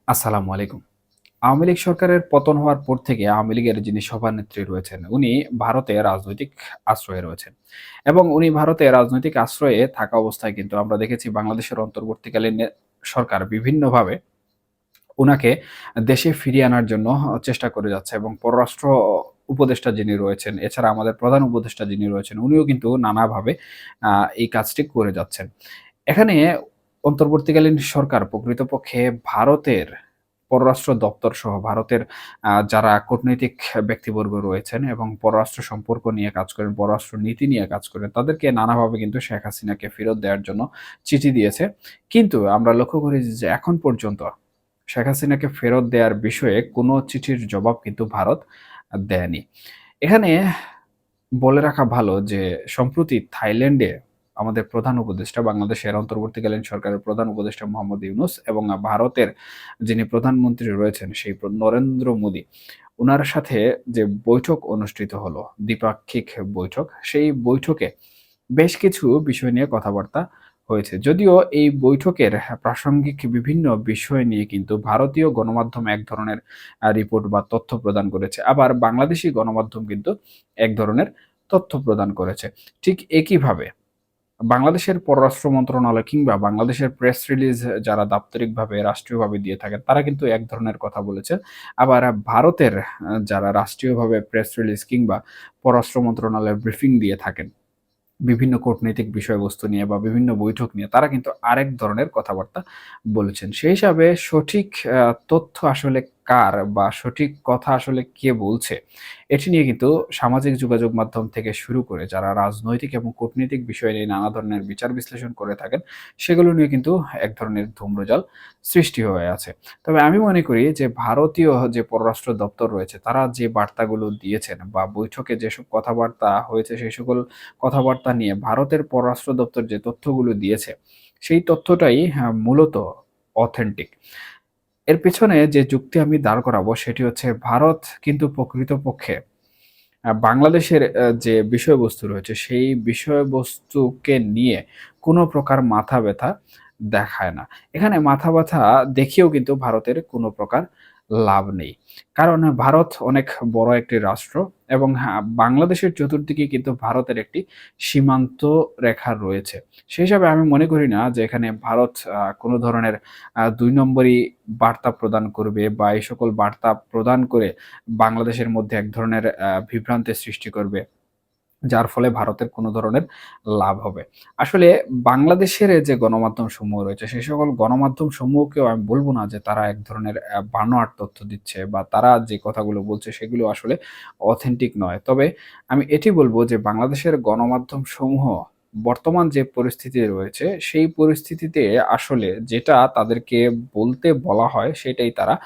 আসসালামু আলাইকুম। আওয়ামী লীগ সরকারের পতন হওয়ার পর থেকে আওয়ামী লীগের যিনি সভানেত্রী রয়েছেন, উনি ভারতে রাজনৈতিক আশ্রয়ে রয়েছেন। এবং উনি ভারতে রাজনৈতিক আশ্রয়ে থাকা অবস্থায় কিন্তু আমরা দেখেছি বাংলাদেশের অন্তর্বর্তীকালীন সরকার বিভিন্নভাবে উনাকে দেশে ফিরিয়ে আনার জন্য চেষ্টা করে যাচ্ছে এবং পররাষ্ট্র উপদেষ্টা যিনি রয়েছেন, এছাড়া আমাদের প্রধান উপদেষ্টা যিনি রয়েছেন, উনিও কিন্তু নানাভাবে আ এই কাজটি করে যাচ্ছেন। এখানে অন্তর্বর্তীকালীন সরকার প্রকৃতপক্ষে ভারতের পররাষ্ট্র দপ্তর সহ ভারতের যারা কূটনৈতিক ব্যক্তিবর্গ রয়েছেন এবং পররাষ্ট্র সম্পর্ক নিয়ে কাজ করেন, পররাষ্ট্র নীতি নিয়ে কাজ করেন, তাদেরকে নানাভাবে কিন্তু শেখ হাসিনাকে ফেরত দেওয়ার জন্য চিঠি দিয়েছে। কিন্তু আমরা লক্ষ্য করি যে এখন পর্যন্ত শেখ হাসিনাকে ফেরত দেওয়ার বিষয়ে কোনো চিঠির জবাব কিন্তু ভারত দেয়নি। এখানে বলে রাখা ভালো যে সম্প্রতি থাইল্যান্ডে আমাদের প্রধান উপদেষ্টা, বাংলাদেশের অন্তর্বর্তীকালীন সরকারের প্রধান উপদেষ্টা মোহাম্মদ ইউনূস এবং ভারতের যিনি প্রধানমন্ত্রী রয়েছেন সেই নরেন্দ্র মোদী, উনার সাথে যে বৈঠক অনুষ্ঠিত হলো, দ্বিপাক্ষিক বৈঠক, সেই বৈঠকে বেশ কিছু বিষয় নিয়ে কথাবার্তা হয়েছে। যদিও এই বৈঠকের প্রাসঙ্গিক বিভিন্ন বিষয় নিয়ে কিন্তু ভারতীয় গণমাধ্যম এক ধরনের রিপোর্ট বা তথ্য প্রদান করেছে। আবার বাংলাদেশী গণমাধ্যম কিন্তু এক ধরনের তথ্য প্রদান করেছে। ঠিক একইভাবে বাংলাদেশের পররাষ্ট্র মন্ত্রণালয় কিংবা বাংলাদেশের প্রেস রিলিজ যারা দাপ্তরিকভাবে রাষ্ট্রীয়ভাবে দিয়ে থাকেন, তারা কিন্তু এক ধরনের কথা বলেছেন। আবার ভারতের যারা রাষ্ট্রীয়ভাবে প্রেস রিলিজ কিংবা পররাষ্ট্র মন্ত্রণালয়ের ব্রিফিং দিয়ে থাকেন বিভিন্ন কূটনৈতিক বিষয়বস্তু নিয়ে বা বিভিন্ন বৈঠক নিয়ে তারা কিন্তু আরেক ধরনের কথাবার্তা বলেছেন। সেই হিসাবে সঠিক তথ্য আসলে কার বা সঠিক কথা আসলে কে বলছে, এটি নিয়ে কিন্তু সামাজিক যোগাযোগ মাধ্যম থেকে শুরু করে যারা রাজনৈতিক এবং কূটনৈতিক বিষয় নিয়ে নানা ধরনের বিচার বিশ্লেষণ করে থাকেন, সেগুলো নিয়ে কিন্তু এক ধরনের ধূম্রজাল সৃষ্টি হয়ে আছে। তবে আমি মনে করি যে ভারতীয় যে পররাষ্ট্র দপ্তর রয়েছে, তারা যে বার্তাগুলো দিয়েছেন বা বৈঠকে যেসব কথাবার্তা হয়েছে, সেই সকল কথাবার্তা নিয়ে ভারতের পররাষ্ট্র দপ্তর যে তথ্যগুলো দিয়েছে, সেই তথ্যটাই মূলত অথেন্টিক। এর পেছনে যে যুক্তি আমি দাঁড় করাবো সেটি হচ্ছে ভারত কিন্তু প্রকৃতপক্ষে বাংলাদেশের যে বিষয়বস্তু রয়েছে সেই বিষয়বস্তুকে নিয়ে কোনো প্রকার মাথা ব্যাথা দেখায় না। এখানে মাথা ব্যাথা দেখিয়েও কিন্তু ভারতের কোনো প্রকার লাভ নেই। কারণ ভারত অনেক বড় একটি রাষ্ট্র এবং বাংলাদেশের চতুর্দিকে কিন্তু ভারতের একটি সীমান্ত রেখা রয়েছে। সেই হিসাবে আমি মনে করি না যে এখানে ভারত কোনো ধরনের ২ নম্বরি বার্তা প্রদান করবে বা এই সকল বার্তা প্রদান করে বাংলাদেশের মধ্যে এক ধরনের বিভ্রান্তির সৃষ্টি করবে। যার ফলে ভারতের কোনো ধরনের লাভ হবে। আসলে বাংলাদেশের যে গণমাধ্যম সমূহ রয়েছে, সেই সকল গণমাধ্যম সমূহকেও আমি বলব না যে তারা এক ধরনের বানোয়াট তথ্য দিচ্ছে বা তারা যে কথাগুলো বলছে সেগুলো আসলে অথেন্টিক নয়। তবে আমি এটি বলব যে বাংলাদেশের গণমাধ্যম সমূহ বর্তমান যে পরিস্থিতি রয়েছে, সেই পরিস্থিতিতে আসলে যেটা তাদেরকে বলতে বলা হয় সেটাই তারা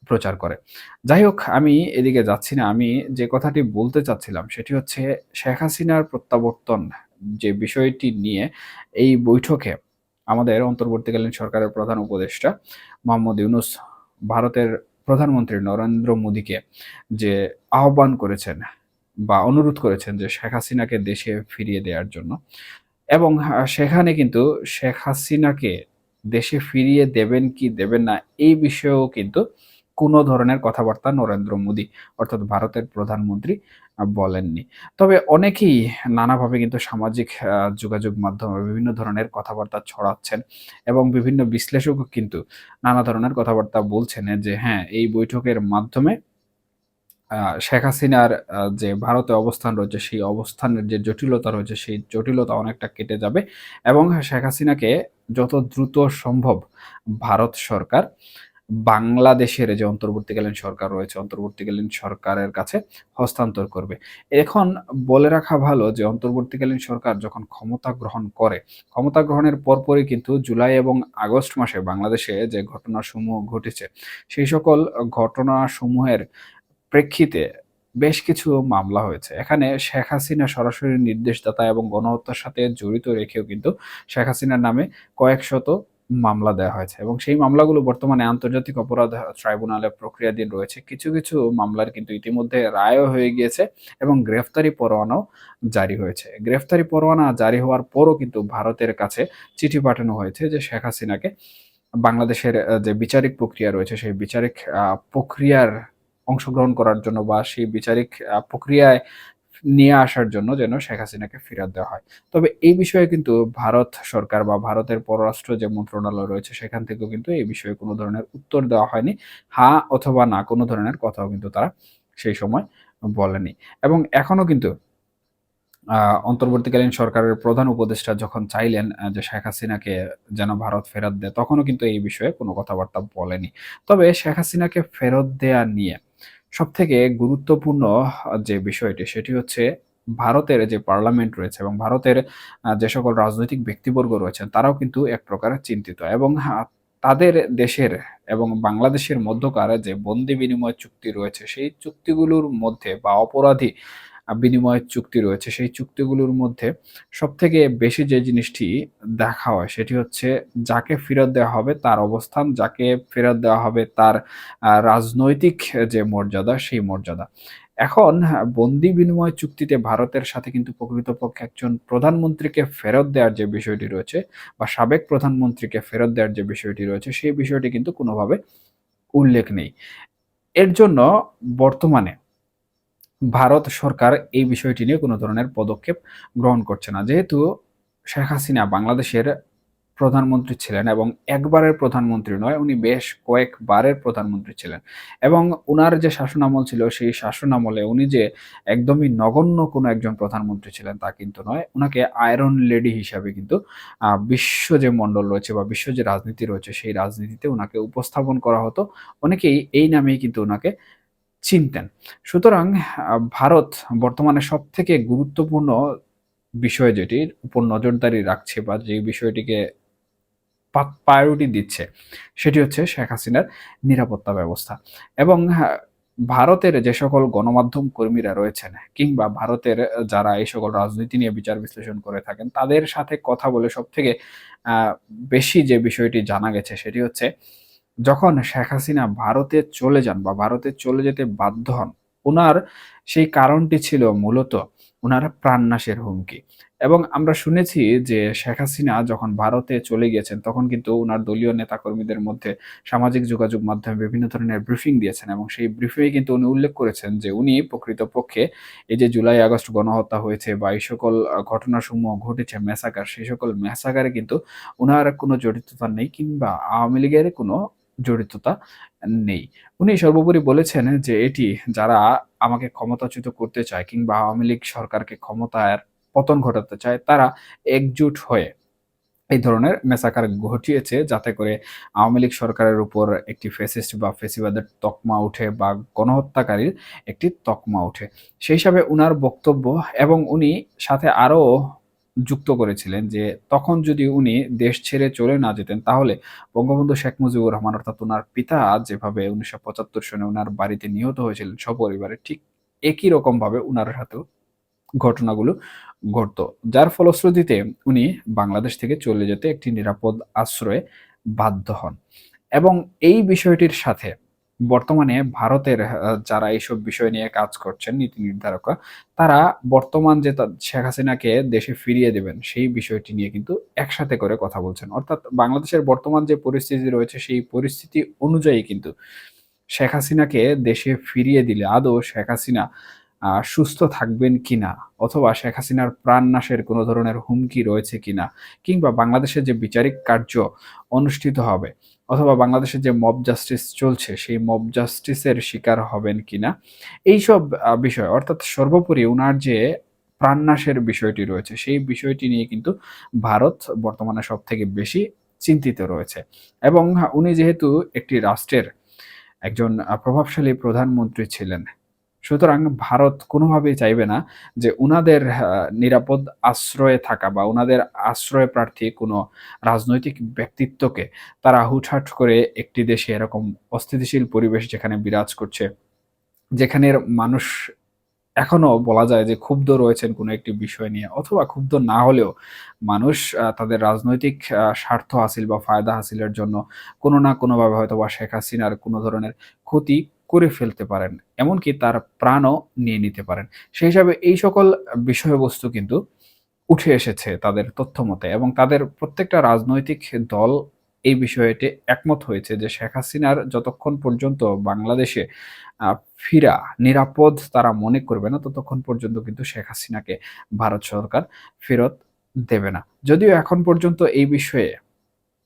প্রচার করে। যাই হোক আমি এদিকে যাচ্ছি না। আমি যে কথাটি বলতে চাচ্ছিলাম সেটি হচ্ছে শেখ হাসিনার প্রত্যাবর্তন যে বিষয়টি নিয়ে এই বৈঠকে আমাদের অন্তর্বর্তীকালীন সরকারের প্রধান উপদেষ্টা মোহাম্মদ ইউনূস ভারতের প্রধানমন্ত্রী নরেন্দ্র মোদীকে যে আহ্বান করেছেন বা অনুরোধ করেছেন যে শেখ হাসিনাকে দেশে ফিরিয়ে দেওয়ার জন্য এবং সেখানে কিন্তু শেখ হাসিনাকে দেশে ফিরিয়ে দেবেন কি দেবেন না এই বিষয়েও কিন্তু কোনো ধরনের কথাবার্তা নরেন্দ্র মোদী অর্থাৎ ভারতের প্রধানমন্ত্রী বলেননি। তবে অনেকেই নানাভাবে কিন্তু সামাজিক যোগাযোগ মাধ্যমে বিভিন্ন ধরনের কথাবার্তা ছড়াচ্ছেন এবং বিভিন্ন বিশ্লেষকও কিন্তু নানা ধরনের কথাবার্তা বলছেন যে হ্যাঁ, এই বৈঠকের মাধ্যমে আ শেখ হাসিনার যে ভারতে অবস্থান রয়েছে, সেই অবস্থানের যে জটিলতা রয়েছে, সেই জটিলতা অনেকটা কেটে যাবে এবং শেখ হাসিনাকে যত দ্রুত সম্ভব ভারত সরকার বাংলাদেশের যে অন্তর্বর্তীকালীন সরকার রয়েছে, অন্তর্বর্তীকালীন সরকারের কাছে হস্তান্তর করবে। এখন বলে রাখা ভালো যে অন্তর্বর্তীকালীন সরকার যখন ক্ষমতা গ্রহণ করে, ক্ষমতা গ্রহণের পরপরই কিন্তু জুলাই এবং আগস্ট মাসে বাংলাদেশে যে ঘটনাসমূহ ঘটেছে, সেই সকল ঘটনাসমূহের প্রেক্ষিতে বেশ কিছু মামলা হয়েছে। এখানে শেখ হাসিনা সরাসরি নির্দেশদাতা এবং গণহত্যার সাথে জড়িত রেখেও কিন্তু শেখ হাসিনার নামে কয়েকশত মামলা দেয়া হয়েছে এবং সেই মামলাগুলো বর্তমানে আন্তর্জাতিক অপরাধ ট্রাইব্যুনালে প্রক্রিয়াধীন রয়েছে। কিছু, কিছু মামলার কিন্তু ইতিমধ্যে রায়ও হয়ে গিয়েছে এবং গ্রেফতারি পরোয়ানাও জারি হয়েছে। গ্রেফতারি পরোয়ানা জারি হওয়ার পরও কিন্তু ভারতের কাছে চিঠি পাঠানো হয়েছে যে শেখ হাসিনাকে বাংলাদেশের যে বিচারিক প্রক্রিয়া রয়েছে সেই বিচারিক প্রক্রিয়ার অংশগ্রহণ করার জন্য বা সেই বিচারিক প্রক্রিয়ায় নিয়ে আসার জন্য যেন শেখ হাসিনাকে ফেরত দেওয়া হয়। তবে এই বিষয়ে কিন্তু ভারত সরকার বা ভারতের পররাষ্ট্র যে মন্ত্রণালয় রয়েছে সেখান থেকেও কিন্তু এই বিষয়ে কোনো ধরনের উত্তর দেওয়া হয়নি। হ্যাঁ অথবা না কোনো ধরনের কথাও কিন্তু তারা সেই সময় বলেনি। এবং এখনো কিন্তু অন্তর্বর্তীকালীন সরকারের প্রধান উপদেষ্টা যখন চাইলেন যে শেখ হাসিনাকে যেন ভারত ফেরত দেয়, তখনও কিন্তু এই বিষয়ে কোনো কথাবার্তা বলেনি। তবে শেখ হাসিনাকে ফেরত দেয়া নিয়ে সবথেকে গুরুত্বপূর্ণ যে বিষয়টি সেটি হচ্ছে ভারতের যে পার্লামেন্ট রয়েছে এবং ভারতের যে সকল রাজনৈতিক ব্যক্তিবর্গ রয়েছেন তারাও কিন্তু এক প্রকার চিন্তিত এবং তাদের দেশের এবং বাংলাদেশের মধ্যকার যে বন্দি বিনিময় চুক্তি রয়েছে সেই চুক্তিগুলোর মধ্যে বা অপরাধী বিনিময় চুক্তি রয়েছে সেই চুক্তিগুলোর মধ্যে সবথেকে বেশি যে জিনিসটি দেখা হয় সেটি হচ্ছে যাকে ফেরত দেওয়া হবে তার অবস্থান, যাকে ফেরত দেওয়া হবে তার রাজনৈতিক যে মর্যাদা সেই মর্যাদা। এখন বন্দি বিনিময় চুক্তিতে ভারতের সাথে কিন্তু প্রকৃতপক্ষে একজন প্রধানমন্ত্রীকে ফেরত দেওয়ার যে বিষয়টি রয়েছে বা সাবেক প্রধানমন্ত্রীকে ফেরত দেওয়ার যে বিষয়টি রয়েছে সেই বিষয়টি কিন্তু কোনোভাবে উল্লেখ নেই। এর জন্য বর্তমানে ভারত সরকার এই বিষয়টি নিয়ে কোনো ধরনের পদক্ষেপ গ্রহণ করছে না। যেহেতু শেখ হাসিনা বাংলাদেশের প্রধানমন্ত্রী ছিলেন এবং একবারের প্রধানমন্ত্রী নয়, উনি বেশ কয়েকবারের প্রধানমন্ত্রী ছিলেন এবং উনার যে শাসনামল ছিল সেই শাসনামলে উনি যে একদমই নগণ্য কোনো একজন প্রধানমন্ত্রী ছিলেন তা কিন্তু নয়। উনাকে আয়রন লেডি হিসাবে কিন্তু বিশ্ব যে মণ্ডল রয়েছে বা বিশ্ব যে রাজনীতি রয়েছে সেই রাজনীতিতে উনাকে উপস্থাপন করা হতো। অনেকেই এই নামেই কিন্তু উনাকে চিনতেন। সুতরাং ভারত বর্তমানে সবথেকে গুরুত্বপূর্ণ বিষয় যেটির উপর নজরদারি রাখছে বা যে বিষয়টিকে প্রায়োরিটি দিচ্ছে সেটি হচ্ছে শেখ হাসিনার নিরাপত্তা ব্যবস্থা। এবং ভারতের যে সকল গণমাধ্যম কর্মীরা রয়েছেন কিংবা ভারতের যারা এই সকল রাজনীতি নিয়ে বিচার বিশ্লেষণ করে থাকেন তাদের সাথে কথা বলে সবথেকে আ বেশি যে বিষয়টি জানা গেছে সেটি হচ্ছে যখন শেখ হাসিনা ভারতে চলে যান বা ভারতে চলে যেতে বাধ্য হন, উনার সেই কারণটি ছিল মূলত উনার প্রাণনাশের হুমকি। এবং আমরা শুনেছি যে শেখ হাসিনা যখন ভারতে চলে গিয়েছেন তখন কিন্তু উনার দলীয় নেতাকর্মীদের মধ্যে সামাজিক যোগাযোগ মাধ্যমে বিভিন্ন ধরনের ব্রিফিং দিয়েছেন এবং সেই ব্রিফিং এ কিন্তু উনি উল্লেখ করেছেন যে উনি প্রকৃতপক্ষে এই যে জুলাই আগস্ট গণহত্যা হয়েছে বা এই সকল ঘটনাসমূহ ঘটেছে ম্যাসাকার সেই সকল ম্যাসাকারে কিন্তু উনার কোনো জড়িততা নেই কিংবা আওয়ামী লীগের কোনো জড়িততা নেই। উনি সর্বোপরি বলেছেন যে এটি যারা আমাকে ক্ষমতাচ্যুত করতে চায় কিংবা আওয়ামী লীগ সরকারকে ক্ষমতার পতন ঘটাতে চায় তারা একজোট হয়ে এই ধরনের মেসাকার ঘটিয়েছে যাতে করে আওয়ামী লীগ সরকারের উপর একটি ফ্যাসিস্ট বা ফ্যাসিবাদের তকমা উঠে বা গণহত্যাকারীর একটি তকমা উঠে। সেই হিসাবে উনার বক্তব্য এবং উনি সাথে আরো যুক্ত করেছিলেন যে তখন যদি উনি দেশ ছেড়ে চলে না যেতেন তাহলে বঙ্গবন্ধু শেখ মুজিবুর রহমান অর্থাৎ উনার পিতা যেভাবে ১৯৭৫ সনে উনার বাড়িতে নিহত হয়েছিলেন সপরিবারে ঠিক একই রকমভাবে উনার সাথেও ঘটনাগুলো ঘটতো। যার ফলশ্রুতিতে উনি বাংলাদেশ থেকে চলে যেতে একটি নিরাপদ আশ্রয়ে বাধ্য হন। এবং এই বিষয়টির সাথে বর্তমানে ভারতের যারা এইসব বিষয় নিয়ে কাজ করছেন নীতি নির্ধারকরা, তারা বর্তমান যে শেখ হাসিনাকে দেশে ফিরিয়ে দেবেন সেই বিষয়টি নিয়ে কিন্তু একসাথে করে কথা বলছেন। অর্থাৎ বাংলাদেশের বর্তমান যে পরিস্থিতি রয়েছে সেই পরিস্থিতি অনুযায়ী কিন্তু শেখ হাসিনাকে দেশে ফিরিয়ে দিলে আদৌ শেখ হাসিনা সুস্থ থাকবেন কিনা অথবা শেখ হাসিনার প্রাণনাশের কোনো ধরনের হুমকি রয়েছে কিনা কিংবা বাংলাদেশের যে বিচারিক কার্য অনুষ্ঠিত হবে অথবা বাংলাদেশের যে মব জাস্টিস চলছে সেই মব জাস্টিসের শিকার হবেন কিনা এইসব বিষয় অর্থাৎ সর্বোপরি উনার যে প্রাণনাশের বিষয়টি রয়েছে সেই বিষয়টি নিয়ে কিন্তু ভারত বর্তমানে সবথেকে বেশি চিন্তিত রয়েছে এবং উনি যেহেতু একটি রাষ্ট্রের একজন প্রভাবশালী প্রধানমন্ত্রী ছিলেন। সুতরাং ভারত কোনোভাবেই চাইবে না যে উনাদের নিরাপদ আশ্রয়ে থাকা বা উনাদের আশ্রয় প্রার্থী কোনো রাজনৈতিক ব্যক্তিত্বকে তারা হুটহাট করে একটি দেশে এরকম অস্থিতিশীল পরিবেশ যেখানে বিরাজ করছে, যেখানের মানুষ এখনো বলা যায় যে ক্ষুব্ধ রয়েছেন কোনো একটি বিষয় নিয়ে অথবা ক্ষুব্ধ না হলেও মানুষ তাদের রাজনৈতিক স্বার্থ হাসিল বা ফায়দা হাসিলের জন্য কোনো না কোনোভাবে হয়তোবা শেখ হাসিনার কোনো ধরনের ক্ষতি করে ফেলতে পারেন। এমনকি তার প্রাণও নিয়ে নিতে পারেন। সেই হিসাবে এই সকল বিষয়বস্তু কিন্তু উঠে এসেছে তাদের তথ্যমতে এবং তাদের প্রত্যেকটা রাজনৈতিক দল এই বিষয়টি একমত হয়েছে যে শেখ হাসিনার যতক্ষণ পর্যন্ত বাংলাদেশে আ ফিরা নিরাপদ তারা মনে করবে না, ততক্ষণ পর্যন্ত কিন্তু শেখ হাসিনাকে ভারত সরকার ফেরত দেবে না। যদিও এখন পর্যন্ত এই বিষয়ে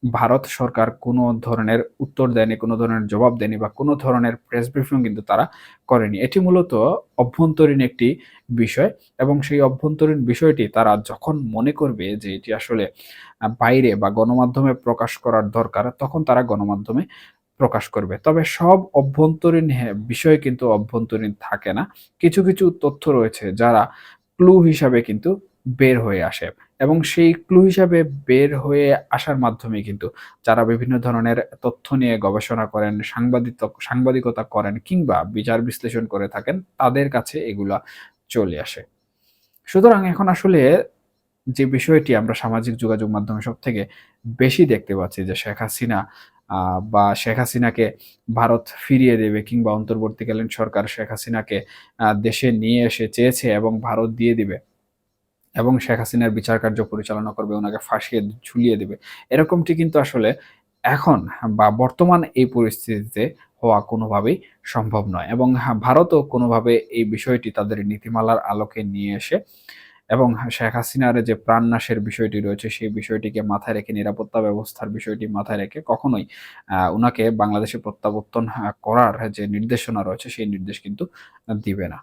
ভারত সরকার কোনো ধরনের উত্তর দেয়নি, কোনো ধরনের জবাব দেয়নি বা কোনো ধরনের প্রেস ব্রিফিং কিন্তু তারা করেনি। এটি মূলত অভ্যন্তরীণ একটি বিষয় এবং সেই অভ্যন্তরীণ বিষয়টি তারা যখন মনে করবে যে এটি আসলে বাইরে বা গণমাধ্যমে প্রকাশ করার দরকার, তখন তারা গণমাধ্যমে প্রকাশ করবে। তবে সব অভ্যন্তরীণ বিষয় কিন্তু অভ্যন্তরীণ থাকে না। কিছু, কিছু তথ্য রয়েছে যারা ক্লু হিসাবে কিন্তু বের হয়ে আসে এবং সেই ক্লু হিসাবে বের হয়ে আসার মাধ্যমে কিন্তু যারা বিভিন্ন ধরনের তথ্য নিয়ে গবেষণা করেন, সাংবাদিকতা করেন কিংবা বিচার বিশ্লেষণ করে থাকেন, তাদের কাছে এগুলা চলে আসে। সুতরাং এখন আসলে যে বিষয়টি আমরা সামাজিক যোগাযোগ মাধ্যমে সবথেকে বেশি দেখতে পাচ্ছি যে শেখ হাসিনা বা শেখ হাসিনাকে ভারত ফিরিয়ে দেবে কিংবা অন্তর্বর্তীকালীন সরকার শেখ হাসিনাকে দেশে নিয়ে এসে চেয়েছে এবং ভারত দিয়ে দিবে এবং শেখ হাসিনার বিচার কার্য পরিচালনা করবে, ওনাকে ফাঁসিয়ে ঝুলিয়ে দেবে। এরকমটি কিন্তু আসলে এখন বা বর্তমান এই পরিস্থিতিতে হওয়া কোনোভাবেই সম্ভব নয় এবং ভারতও কোনোভাবে এই বিষয়টি তাদের নীতিমালার আলোকে নিয়ে এসে এবং শেখ হাসিনার যে প্রাণনাশের বিষয়টি রয়েছে, সেই বিষয়টিকে মাথায় রেখে, নিরাপত্তা ব্যবস্থার বিষয়টি মাথায় রেখে কখনোই উনাকে বাংলাদেশে প্রত্যাবর্তন করার যে নির্দেশনা রয়েছে, সেই নির্দেশ কিন্তু দিবে না।